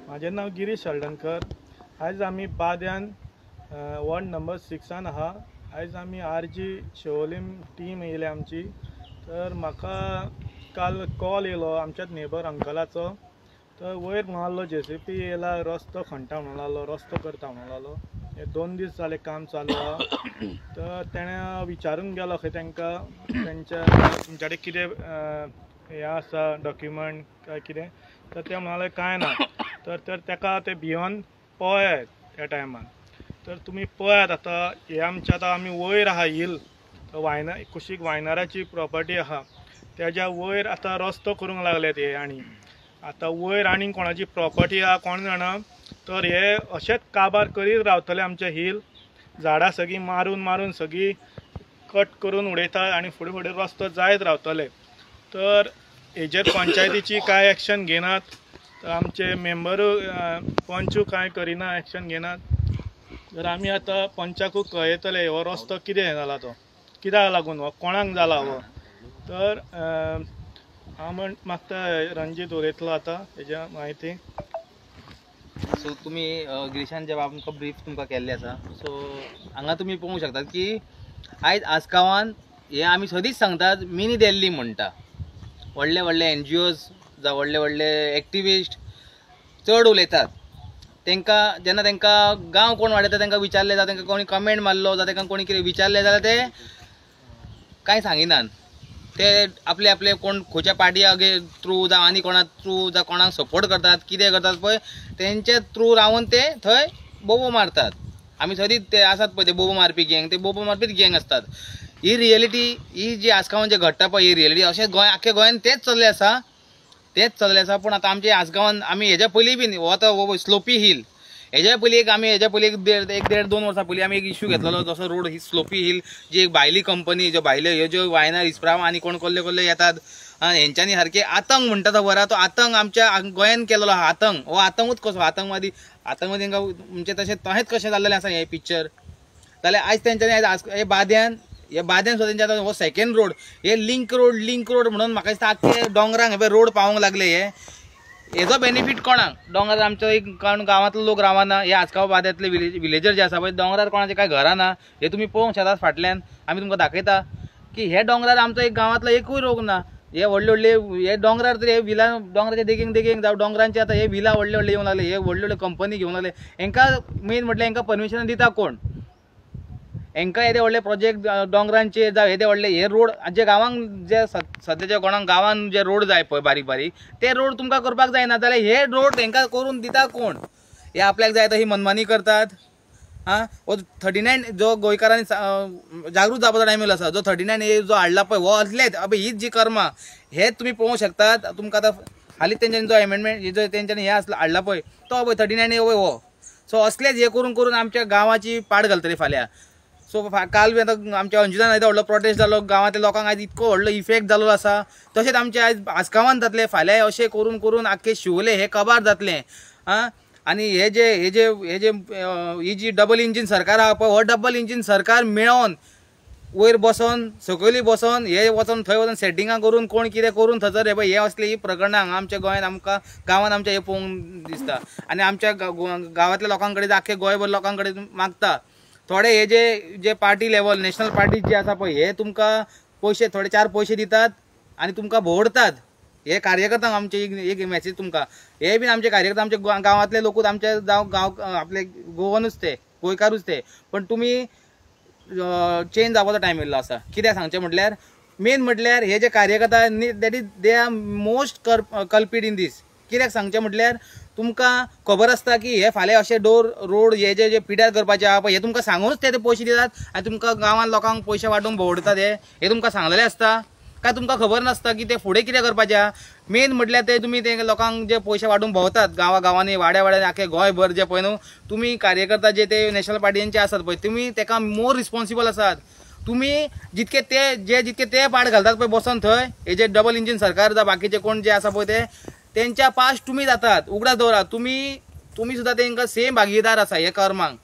माझे नाव गिरीश हळदणकर। आज आम्ही बाद्यान वॉर्ड नंबर 6 आहा। आज आम्ही आरजी शेवोलीम टीम येयले आमची। तर म्हाका काल कॉल येयलो आमच्याच नेबर अंकलाचो। तर वयर म्हणलो JCP येयला रस्तो खणटा म्हणून लागलो, रस्तो करता म्हणून लागलो। हे 2 दीस जाले काम चालू आहा। तर तेणें विचारून गेलो खंय तांकां तुमच्या कडेन कितें हे आसा डॉक्युमेंट काय कितें। तर ते म्हणाले काय ना। तर ताका ते भिवन पळयात त्या टायमान। तर तुमी पळयात आतां हे आमचे आतां आमी वयर आहा हिल कुशीक वायनाराची प्रॉपर्टी आहा त्याच्या वयर आतां रस्तो करूंक लागल्यात हे। आनी आतां वयर आनी कोणाची प्रॉपर्टी आहा कोण जाणा। तर हे अशेंच काबार करीत रावतले आमचे हिल। झाडां सगळीं मारून सगळीं कट करून उडयतात आनी फुडें फुडें रस्तो जायत रावतले। तर हेजेर पंचायतीची काय एक्शन घेनात। तर आमचे मेंबर पंचू काय करिना, एक्शन घेनात। तर आमी आतां पंचाकूय कळयतले हो रस्तो कितें जाला तो कित्याक लागून हो कोणाक जाला हो। तर हांव मागता रणजीत उलयतलो आतां हेज्या म्हायती। सो तुम्ही गिरीशान जेव्हा आमकां ब्रीफ तुमकां केल्ले आसा। सो हांगा तुमी पळोवंक शकतात की आयज आसगांवान हे आमी सदींच सांगतात मिनी दिल्ली म्हणटा। व्हडले व्हडले NGOs जावं व्हडले व्हडले एक्टिविस्ट चड उलयतात। तांकां जेन्ना तांकां गांव कोण वाडयता तांकां विचारले जाल्यार तांकां कोणी कमेंट मारलो जाल्यार तांकां कोणी कितें विचारलें जाल्यार ते कांय सांगिनात। ते आपले आपले कोण खंयच्या पार्टया थ्रू जावं आनी कोणा थ्रू जावं कोणाक सपोर्ट करतात कितें करतात पळय तेंचे थ्रू रावन ते थंय बोबो मारतात। आमी सदींच ते आसात पळय ते बोबो मारपी गँग, ते बोबो मारपीच गँग आसतात। ही रियलिटी ही जी आसगांवान जे घडटा पळय ही रियलिटी अशें गोंय आख्या गोंयान तेच चल्लें आसा। पूण आतां आमच्या आसगांवान आमी हेज्या पयलीं बीन हो आतां स्लोपी हिल हेज्या पयलीं एक 1.5-2 वर्सां पयलीं आमी एक इश्यू घेतलेलो जसो रोड ही स्लोपी हिल जी एक भायली कंपनी ज्यो भायल्यो ह्यो ज्यो वायनार इस्प्राम आनी कोण कसले येतात हेंच्यांनी सारके आतंक म्हणटा तो बरा तो आतंक आमच्या गोंयान केलेलो आहा। आतंक हो आतंकूच कसो आतंकवादी तांकां म्हणजे तशेंच कशें जाल्लेलें आसा हें पिक्चर। जाल्यार आयज तेंच्यांनी आयज हे बाद्यान सुद्दां तेंच्या हो सेकंड रोड हे लिंक रोड म्हणून म्हाका दिसता आख्खे दोंगरांक हे रोड पावोंक लागले। हेजो बेनिफीट कोणाक दोंगरार आमचो एक गांवांतलो लोक रावना। हे आसगांव बाद्यांतले विलेजर जे आसा पळय दोंगरार कोणाचे कांय घरां ना। हे तुमी पळोवंक शकतात फाटल्यान आमी तुमकां दाखयता की हे दोंगरार आमचो एक गांवांतलो एकूय लोक ना। हे व्हडले हे दोंगरार तरी हे विला दोंगराचे देगेक जावं डोंगरांचे आतां हे विला व्हडले येवंक लागले। हे व्हडले कंपनी घेवंक लागले। हांकां मेन म्हटल्यार हांकां परमिशन दिता कोण। हांकां येदे व्हडले प्रोजेक्ट दोंगरांचे जावं येदे व्हडले हे रोड जे गांवांक जे सद्याच्या कोणाक गांवांत जे रोड जाय पळय बारीक बारीक ते रोड तुमकां करपाक जायना जाल्यार हे रोड हांकां करून दिता कोण। हे आपल्याक जाय तशी मनमानी करतात। हो 39 जो गोंयकारांनी जागृत जावपाचो टायम येयलो आसा जो 39A जो हाडला पळय हो असलेच अबे हीच जी कर्मां हे तुमी पळोवंक शकतात। तुमकां आतां हालींच तेंच्यांनी जो एमेंडमेंट जो तेंच्यांनी हे हाडला पळय तो पळय 39A हो। सो असलेच हे करून आमच्या गांवाची पाड घालतले फाल्यां। सो काल बी आतां आमच्या अंजुनान येदो व्हडलो प्रोटेस्ट जालो गांवांतल्या लोकांक आयज इतको व्हडलो इफेक्ट जाल्लो आसा। तशेंच आमचे आयज आसगांवान जातले फाल्यां अशें करून आख्खे शिवोले हे कबार जातले। आनी ही जी डबल इंजीन सरकार आहा पळय हो डबल इंजीन सरकार मेळोन वयर बसोन सकयली बसोन हे वचोन थंय वचोन सेटिंगां करून कोण कितें करून थंयसर हे पळय हे असले ही प्रकरणां हांगा आमच्या गोंयांत आमकां गांवांत आमच्या हे पळोवंक दिसता। आनी आमच्या गांवांतल्या लोकां कडेन आख्खे गोंयभर लोकां कडेन मागता थोडे हे जे पार्टी लेवल नॅशनल पार्टी जे आसा पळय हे तुमकां पयशे थोडे 4 पयशे दितात आनी तुमकां भोंवडतात। हे कार्यकर्त्यांक आमचे एक मॅसेज तुमकां हे बीन आमचे कार्यकर्ता आमचे गांवांतले लोकूच आमचे जावं गांव आपले गोवनूच ते गोंयकारूच ते पण तुमी चेंज जावपाचो टायम येयल्लो आसा। कित्याक सांगचें म्हटल्यार मेन म्हटल्यार हे जे कार्यकर्ता that is they are most कल्पिड इन दीस। कित्याक सांगचें म्हटल्यार तुमकां खबर आसता की हे फाल्यां अशें रोड हे जे पिड्यार करपाचे आहा पळय हे तुमकां सांगूनच ते पयशे दितात आनी तुमकां गांवांत लोकांक पयशे वांटून भोंवडतात हे तुमकां सांगलेलें आसता काय तुमकां खबर नासता की ते फुडें कितें करपाचें आहा। मेन म्हटल्यार ते तुमी ते लोकांक जे पयशे वांटून भोंवतात गांवांनी वाड्या आख्खे गोंयभर जे पळय न्हू तुमी कार्यकर्ता जे ते नॅशनल पार्टीचे आसात पळय तुमी तेका मोर रिस्पॉन्सिबल आसात। तुमी जितके ते पाड घालतात पळय बसोन थंय हे जे डबल इंजीन सरकार जावं बाकीचे कोण जे आसा पळय ते तेंच्या पास्ट तुमी जातात उगडास दवरात। तुमी सुद्दां तांकां सेम भागीदार आसा हे कर्मांक।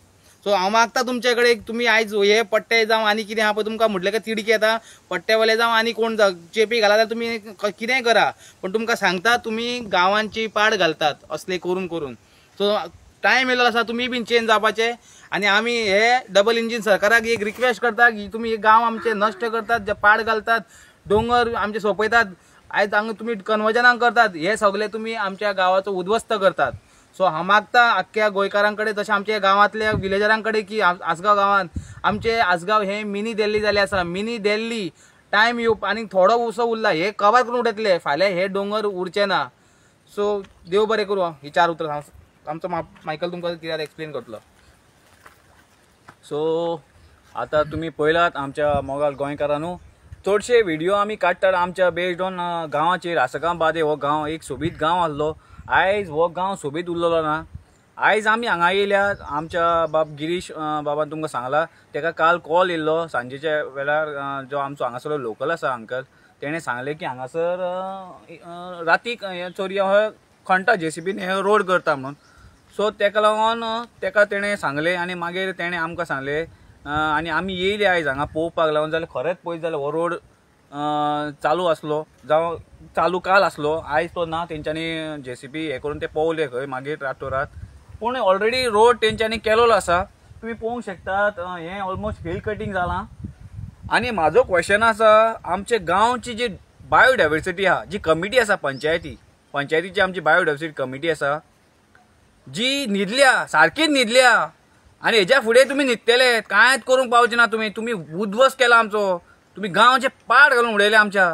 सो हांव मागता तुमचे कडेन तुमी आयज हे पट्टे जावं आनी कितें आहा पळय तुमकां म्हटलें की तिडकी येता पट्टेवाले जावं आनी कोण चेपी घाला जाल्यार तुमी कितेंय करा, पण तुमकां सांगता तुमी गांवांची पाड घालतात असले करून करून. सो टायम येयलो आसा तुमी बीन चेंज जावपाचे. आनी आमी हे डबल इंजीन सरकाराक एक रिक्वेस्ट करता की तुमी गांव आमचे नश्ट करतात, जे पाड घालतात, दोंगर आमचे सोंपयतात, आयज हांगा तुमी कन्वर्जनाक करतात, हे सगळे तुमी आमच्या गांवाचो उद्ध्वस्त करतात. सो हांव मागता आख्ख्या गोंयकारां कडेन जशें आमच्या गांवांतल्या विलेजरां कडेन की आसगांव गांवांत आमचे आसगांव हे मिनी दिल्ली जाले आसा. मिनी दिल्ली टायम येवप आनी थोडो उसो उरला, हे कवर करून उडयतले, फाल्यां हे दोंगर उरचे ना. सो देव बरें करूं. ही 4 उतरां आमचो मायकल तुमकां कित्याक एक्सप्लेन करतलो. सो आता तुम्ही पळयलात आमच्या मोगाल गोंयकारांनो, चडशे व्हिडिओ आमी काडटात आमच्या बेस्ड ऑन गांवाचेर. आसगांव बादे हो गांव एक सोबीत गांव आसलो, आयज हो गांव सोबीत उरलेलो ना. आयज आमी हांगा येयल्यात. आमच्या बाब गिरीश बाबान तुमकां सांगला, तेका काल कॉल येयल्लो सांजेच्या वेळार. जो आमचो हांगासरलो लोकल आसा अंकल, तेणें सांगलें की हांगासर रातीक चोरया हो खणटा JCBन हे रोड करता म्हणून. सो तेका लागून तेका तेणें सांगलें आनी मागीर तेणें आमकां सांगलें आनी आमी येयले आयज हांगा पळोवपाक लागून. जाल्यार खरेंच पळयत जाल्यार हो रोड चालू आसलो, जावं चालू काल आसलो, आयज तो ना. तेंच्यांनी JCB हे करून ते पळोवले खंय मागीर रातोरात. पूण ऑलरेडी रोड तेंच्यांनी केलेलो आसा, तुमी पळोवंक शकतात. हें ऑलमोस्ट हिल कटींग जालां. आनी म्हाजो क्वेश्चन आसा, आमचे गांवची जी बायोडायवर्सिटी आहा, जी कमिटी आसा पंचायतीची आमची बायोडायवर्सिटी कमिटी आसा, जी न्हिदल्या, सारकीच न्हिदल्या. आनी हेज्या फुडें तुमी न्हिदतले, कांयच करूंक पावचे ना. तुमी उद्ध्वस्त केला आमचो. तुमी गांवचे पाड घालून उडयले आमच्या.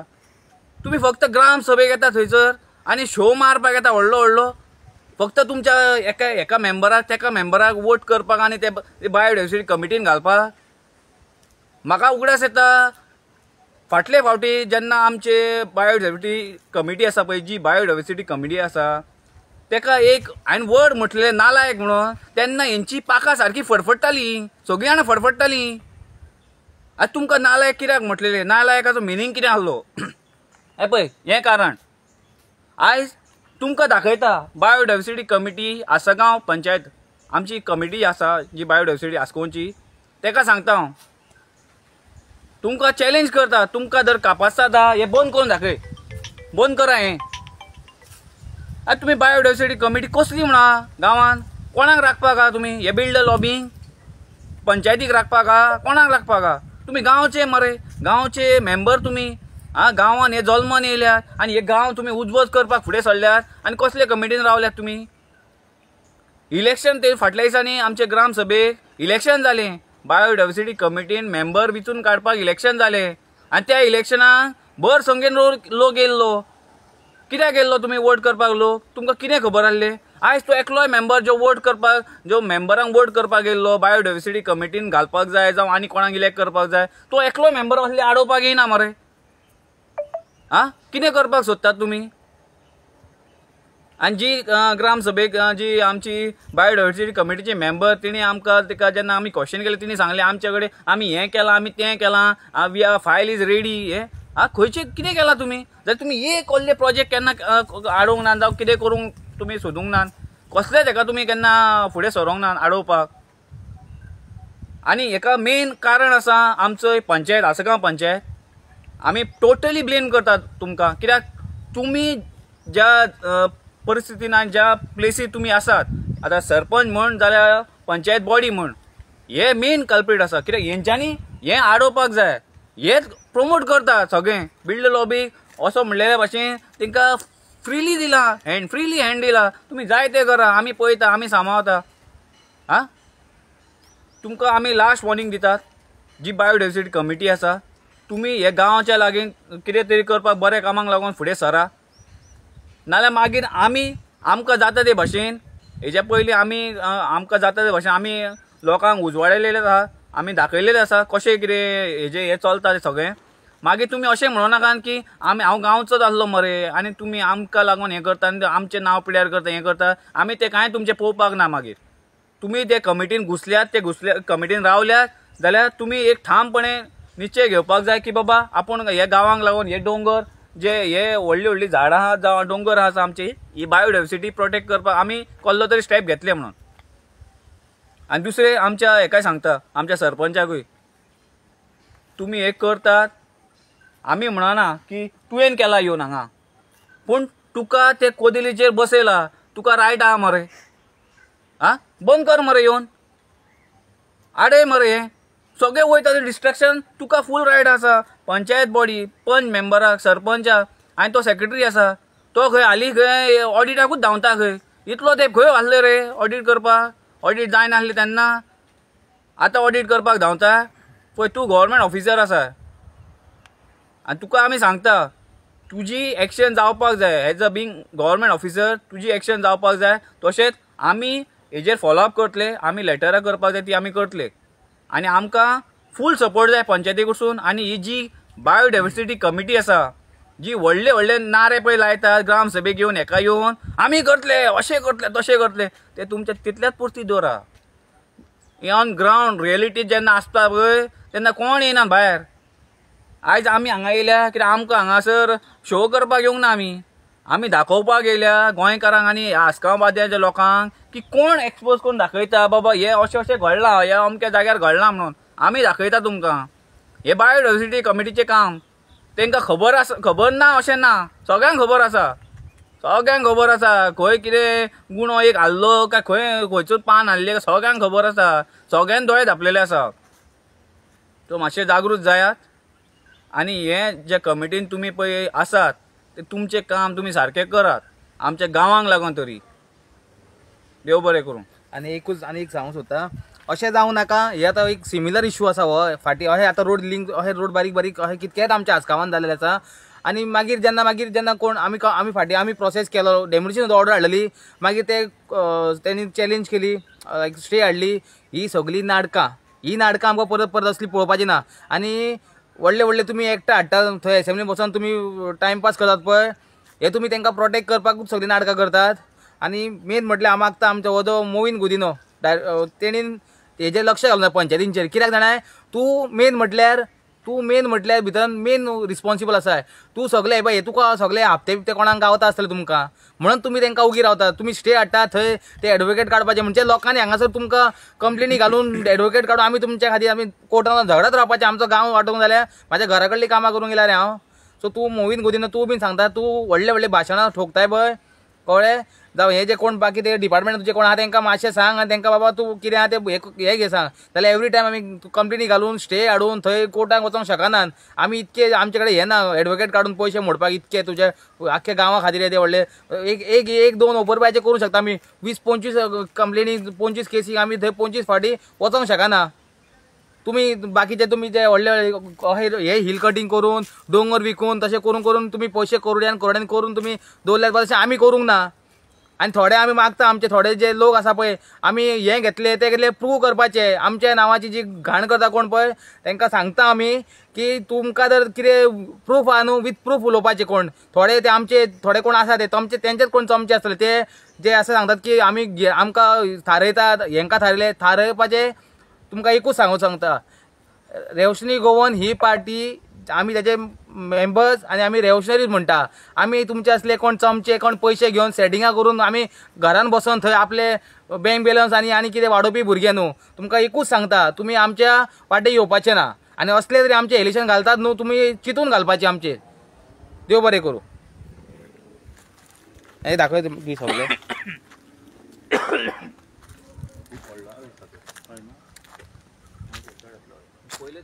तुमी फक्त ग्राम सभेक येता थंयसर आनी शो मारपाक येता व्हडलो व्हडलो. फक्त तुमच्या एका मेंबराक तेका मेंबराक वोट करपाक आनी ते बायोडायवर्सिटी कमिटीन घालपाक. म्हाका उगडास येता, फाटले फावटी जेन्ना आमचे बायोडायवर्सिटी कमिटी आसा पळय, जी बायोडायवर्सिटी कमिटी आसा, तेका एक हांवें वर्ड म्हटलें नालायक म्हणून, तेन्ना हेंची पाखां सारकी फडफडटालीं, सगळीं जाणां फडफडटालीं. आतां तुमकां नालायक कित्याक म्हटलेलें? नालायकाचो मिनींग कितें आसलो? हे पळय हें कारण. आयज तुमकां दाखयता बायोडायवर्सिटी कमिटी आसगांव पंचायत आमची कमिटी आसा जी बायोडायवर्सिटी आसगांवची, तेका सांगता हांव, तुमकां चॅलेंज करता, तुमकां जर कापासाद आहा हें बंद करून दाखय, बंद करा हें. आतां तुमी बायोडायवर्सिटी कमिटी कसली म्हणा गांवांत? कोणाक राखपाक आहा तुमी? हे बिल्डर लॉबींग पंचायतीक राखपाक आहा? कोणाक राखपाक आहा? तुमी गांवचे मरे, गांवचे मेंबर तुमी. गांवांत हे जल्मान येयल्यात आनी हे गांव तुमी उज्वस्त करपाक फुडें सरल्यात आनी कसले कमिटीन रावल्यात तुमी? इलेक्शन ते फाटल्या दिसांनी आमचे ग्राम सभेक इलेक्शन जालें, बायोडायवर्सिटी कमिटीन मेंबर विचून काडपाक इलेक्शन जालें आनी त्या इलेक्शनाक भर संख्येन लोक येयल्लो. कित्याक येयल्लो तुमी वोट करपाक लोक? तुमकां कितें खबर आसलें? आयज तो एकलोय मेंबर जो वोट करपाक, जो मेंबरांक वोट करपाक येयल्लो, बायोडायवर्सिटी कमिटीन घालपाक जाय जावं आनी कोणाक इलेक्ट करपाक जाय, तो एकलो मेंबर असले आडोवपाक येयना मरे. कितें करपाक सोदतात तुमी? आनी जी ग्राम सभेक जी आमची बायोडायवर्सिटी कमिटीची मेंबर, तिणी आमकां तेका जेन्ना आमी क्वेश्चन केलें, तिणी सांगलें आमचे कडेन आमी हें केलां, आमी तें केलां, we are file is ready. हें खंयचें कितें केलां तुमी? जाल्यार तुमी एक कसले प्रोजेक्ट केन्ना आडोवंक ना जावं कितें करूंक तुमी सोदूंक ना, कसले तेका तुमी केन्ना फुडें सरोंक ना आडोवपाक. आनी हेका मेन कारण आसा आमचो पंचायत, आसगांव पंचायत. आमी टोटली ब्लेम करतात तुमकां, कित्याक तुमी ज्या परिस्थितीन आनी ज्या प्लेसीर तुमी आसात, आतां सरपंच म्हण जाल्यार पंचायत बॉडी म्हण, हे मेन कल्प्रीट आसा. कित्याक हेंच्यांनी हें आडोवपाक जाय, हेच प्रमोट करता सगळें. बिल्ड लॉबीक असो म्हणलेल्या भाशेन तांकां फ्रीली दिला, फ्रीली हँड दिला, तुमी जाय तें करा, आमी पळयता, आमी सांबाळटा. तुमकां आमी लास्ट वॉर्निंग दितात, जी बायोडायवर्सिटी कमिटी आसा, तुमी हे गांवाच्या लागीं कितें तरी करपाक बऱ्या कामाक लागून फुडें सरा, नाल्यार मागीर आमकां जाता ते भाशेन, हेच्या पयलीं आमकां जाता ते भाशेन आमी लोकांक उजवाडिल्लें आसा, आमी दाखयलेलें आसा कशें कितें हें चलता तें सगळें. मागीर तुमी अशें म्हणो नाका की हांव गांवचोच आसलो मरे आनी तुमी आमकां लागून हें करता आनी आमचें नांव पिड्यार करता, हें करता. आमी तें कांय तुमचें पळोवपाक ना. मागीर तुमी ते कमिटीन घुसल्यात, ते कमिटीन रावल्यात जाल्यार तुमी एक ठामपणे निश्चय घेवपाक जाय की बाबा आपूण हे गांवांक लागून हे दोंगर, जे हे व्हडली व्हडली झाडां आहा जावं दोंगर आसा आमची, ही बायोडायवर्सिटी प्रोटेक्ट करपाक आमी कसलो तरी स्टेप घेतले म्हणून. आणि दुसरे आमच्या हेकाय सांगता आमच्या सरपंचाकूय, तुम्ही एक करतात आमी म्हणना की तुवें केला येवन हांगा, पूण तुका ते कोदेलीचेर बसयला, तुका रायट आहा मरे, आ बंद कर मरे येवन, आडय मरे हे सगळे वयता ते डिस्ट्रॅक्शन, तुका फूल रायट आसा. पंचायत बॉडी पंच मेंबराक सरपंचाक आनी तो सेक्रेटरी आसा तो खंय हालीं खंय ऑडिटाकूच धांवता खंय, इतलो तेंप खंय आसले रे ऑडिट करपाक, ऑडिट जाय नासलें तेन्ना आतां ऑडिट करपाक धांवता. पळय तूं गव्हर्मेंट ऑफिसर आसा आनी तुका आमी सांगता तुजी एक्शन जावपाक जाय. As a being government officer तुजी एक्शन जावपाक जाय. तशेंच आमी हेजेर फॉलोअप करतले, आमी लेटरां करपाक जाय ती आमी करतले आनी आमकां फूल सपोर्ट जाय पंचायती कडसून. आनी ही जी बायोडायवर्सिटी कमिटी आसा, जी व्हडले व्हडले नारे पळय लायतात ग्राम सभेक येवन हेका येवन आमी करतले अशें करतले तशें करतले, ते तुमच्या तितल्याच पुरती दवरा. ऑन ग्रावंड रियलिटी जेन्ना आसता पळय तेन्ना कोण येयना भायर. आयज आमी हांगा येयल्या कित्याक आमकां हांगासर शो करपाक येवंक ना, आमी दाखोवपाक येयल्या गोंयकारांक आनी आसगांव बाद्याच्या लोकांक की कोण एक्सपोज करून दाखयता बाबा हे अशें अशें घडलां, हे अमक्या जाग्यार घडलां म्हणून आमी दाखयता तुमकां. हे बायोडायवर्सिटी कमिटीचें काम तांकां खबर आसा, खबर ना अशें ना, सगळ्यांक खबर आसा, सगळ्यांक खबर आसा. खंय कितें गुणो एक हाडलो काय खंयचोच पान हाडलें सगळ्यांक खबर आसा, सगळ्यांक दोळे धापलेले आसा. तो मातशे जागृत जायात आनी हे जे कमिटीन तुमी पळय आसात ते तुमचें काम तुमी सारकें करात, आमच्या गांवांक लागून तरी. देव बरें करूं. आनी एक सांगूंक सोदता, अशें जावं नाका. हे आतां एक सिमिलर इश्यू आसा हो फाटीं, अशें आतां रोड लिंक अशें रोड बारीक बारीक अशें कितकेच आमच्या आसगांवांत जाल्लेले आसा. आनी मागीर जेन्ना कोण आमी फाटीं आमी प्रोसेस केलो, डेमोलिशन ऑर्डर हाडली, मागीर ते तेणी चॅलेंज केली, स्टे हाडली. ही सगळी नाटकां आमकां परत परत असली पळोवपाची ना. आनी व्हडले तुमी एकठांय हाडटा थंय एसेंब्लीन बसून तुमी टायमपास करतात पळय, हे तुमी तांकां प्रोटेक्ट करपाकूच सगळीं नाटकां करतात. आनी मेन म्हटल्यार हांव मागता आमचो हो जो मोविन गुदिनो तेणीन हेजेर लक्ष घालूंक जाय पंचायतींचेर. कित्याक जाणाय, तूं मेन म्हटल्यार भितर मेन रिस्पॉन्सिबल आसाय. तूं सगळे हे तुका सगळे हप्ते बिप्ते कोणाक गावता आसतले तुमकां, म्हणून तुमी तांकां उगी रावतात. तुमी स्टे हाडटा थंय ते एडवोकेट काडपाचे म्हणजे लोकांनी हांगासर तुमकां कंप्लेनी घालून एडवोकेट काडून आमी तुमच्या खातीर आमी कोर्टान झगडत रावपाचें. आमचो गांव वाटूंक जाल्यार म्हाज्या घरा कडलीं कामां करूंक येयला रे हांव. सो तूं मोविन गुदिनो तूं बीन सांगता, तूं व्हडले भाशणां ठोकताय पळय कळ्ळें. जावं हे जे कोण बाकी ते डिपार्टमेंट तुजे कोण आहा तांकां मातशें सांग आनी तांकां बाबा तूं कितें आहा तें हे घे सांग. जाल्यार एवरी टायम आमी कंप्लेनी घालून स्टे हाडून थंय कोर्टाक वचोंक शकनात. आमी इतके आमचे कडेन हे ना एडवोकेट काडून पयशे मोडपाक इतके तुजे आख्या गांवा खातीर येदे व्हडले एक दोन ओपरबायचे करूंक शकता आमी. 20-25 कंप्लेनी 25 केसी आमी थंय 25 फावटी वचोंक शकना. तुमी बाकीचे तुमी जे व्हडले हे हिल कटींग करून दोंगर विकून तशें करून तुमी पयशे करोड्यान करून तुमी दवरल्यार तशें आमी करूंक ना. आनी थोडे आमी मागता आमचे थोडे जे लोक आसा पळय आमी हे घेतले ते घेतले प्रूव करपाचे. आमच्या नांवाची जी घाण करता कोण पळय तांकां सांगता आमी की तुमकां जर कितें प्रूफ आहा न्हू विथ प्रूफ उलोवपाचे. कोण थोडे ते आमचे थोडे कोण आसा ते तेंचेच कोण चमचे आसतले ते जे असं सांगतात की आमी आमकां थारयतात, हेंकां थारयले. थारयपाचे तुमकां एकूच सांगता, रेवशनी गोवन ही पार्टी आमी त्याचे मेंबर्स आनी आमी रेवशनरीज म्हणटा. आमी तुमचे असले कोण चमचे कोण पयशे घेवन सेटिंगां करून आमी घरान बसून थंय आपले बँक बॅलन्स आनी कितें वाडोवपी भुरगे न्हू. तुमकां एकूच सांगता, तुमी आमच्या वाटेक येवपाचे ना. आनी असले तरी आमचे इलेक्शन घालतात न्हू तुमी चिंतून घालपाचे आमचे. देव बरें करूं. हे दाखय तुमी सगळे पयले